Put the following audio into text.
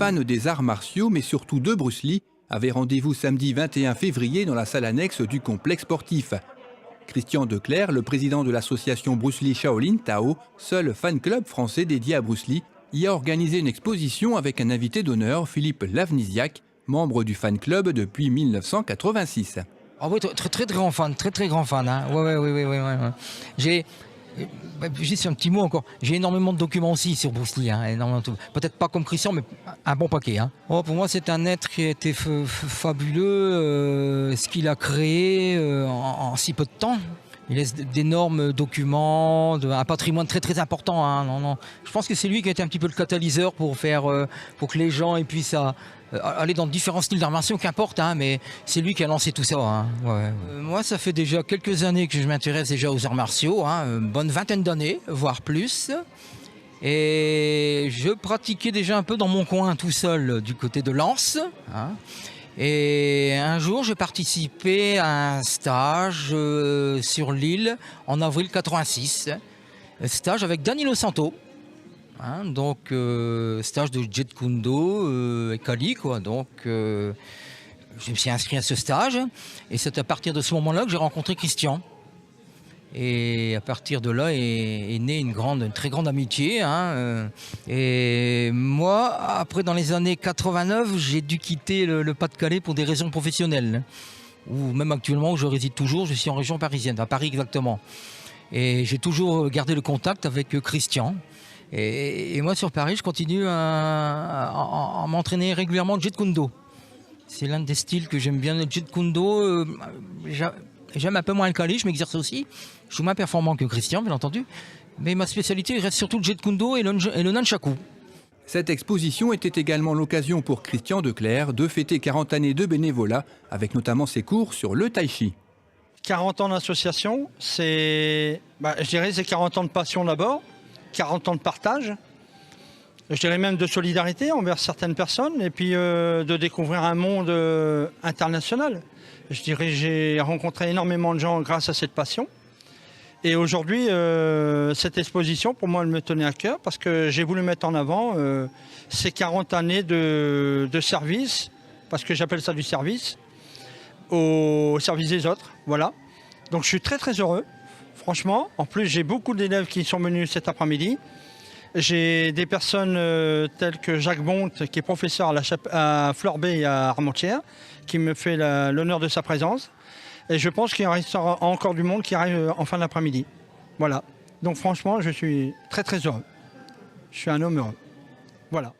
fans des arts martiaux, mais surtout de Bruce Lee, avaient rendez-vous samedi 21 février dans la salle annexe du complexe sportif. Christian Declercq, le président de l'association Bruce Lee Shaolin Tao, seul fan club français dédié à Bruce Lee, y a organisé une exposition avec un invité d'honneur, Philippe Lavnisiac, membre du fan club depuis 1986. Ah oui, très grand fan, très grand fan. Hein. Ouais. J'ai juste un petit mot encore. J'ai énormément de documents aussi sur Bruce Lee. Hein, peut-être pas comme Christian, mais un bon paquet. Hein. Oh, pour moi, c'est un être qui a été fabuleux. Ce qu'il a créé en si peu de temps. Il laisse d'énormes documents, un patrimoine très important. Hein. Non. Je pense que c'est lui qui a été un petit peu le catalyseur pour que les gens puissent aller dans différents styles d'arts martiaux, qu'importe, hein, mais c'est lui qui a lancé tout ça. Hein. Ouais. Moi, ça fait déjà quelques années que je m'intéresse déjà aux arts martiaux, hein, une bonne vingtaine d'années, voire plus. Et je pratiquais déjà un peu dans mon coin tout seul du côté de Lens. Hein. Et un jour, j'ai participé à un stage sur l'île en avril 86. Un stage avec Danilo Santo. Hein, donc, stage de Jeet Kune Do et Kali, quoi. Donc, je me suis inscrit à ce stage. Et c'est à partir de ce moment-là que j'ai rencontré Christian. Et à partir de là est née une très grande amitié. Hein. Et moi, après, dans les années 89, j'ai dû quitter le Pas-de-Calais pour des raisons professionnelles. Ou même actuellement, où je réside toujours, je suis en région parisienne, à Paris exactement. Et j'ai toujours gardé le contact avec Christian. Et moi, sur Paris, je continue à m'entraîner régulièrement au Jeet Kune Do. C'est l'un des styles que j'aime bien, le Jeet Kune Do. J'aime un peu moins le Kali, je m'exerce aussi. Je suis moins performant que Christian, bien entendu. Mais ma spécialité reste surtout le Jeet Kune Do et le Nunchaku. Cette exposition était également l'occasion pour Christian Declercq de fêter 40 années de bénévolat, avec notamment ses cours sur le Tai Chi. 40 ans d'association, je dirais c'est 40 ans de passion d'abord, 40 ans de partage, je dirais même de solidarité envers certaines personnes, et puis de découvrir un monde international. Je dirais j'ai rencontré énormément de gens grâce à cette passion. Et aujourd'hui, cette exposition, pour moi, elle me tenait à cœur parce que j'ai voulu mettre en avant ces 40 années de service, parce que j'appelle ça du service, au service des autres. Voilà. Donc je suis très heureux, franchement. En plus, j'ai beaucoup d'élèves qui sont venus cet après-midi. J'ai des personnes telles que Jacques Bonte, qui est professeur à Florbet et à Armentières, qui me fait l'honneur de sa présence. Et je pense qu'il y aura encore du monde qui arrive en fin d'après-midi. Voilà. Donc franchement, je suis très heureux. Je suis un homme heureux. Voilà.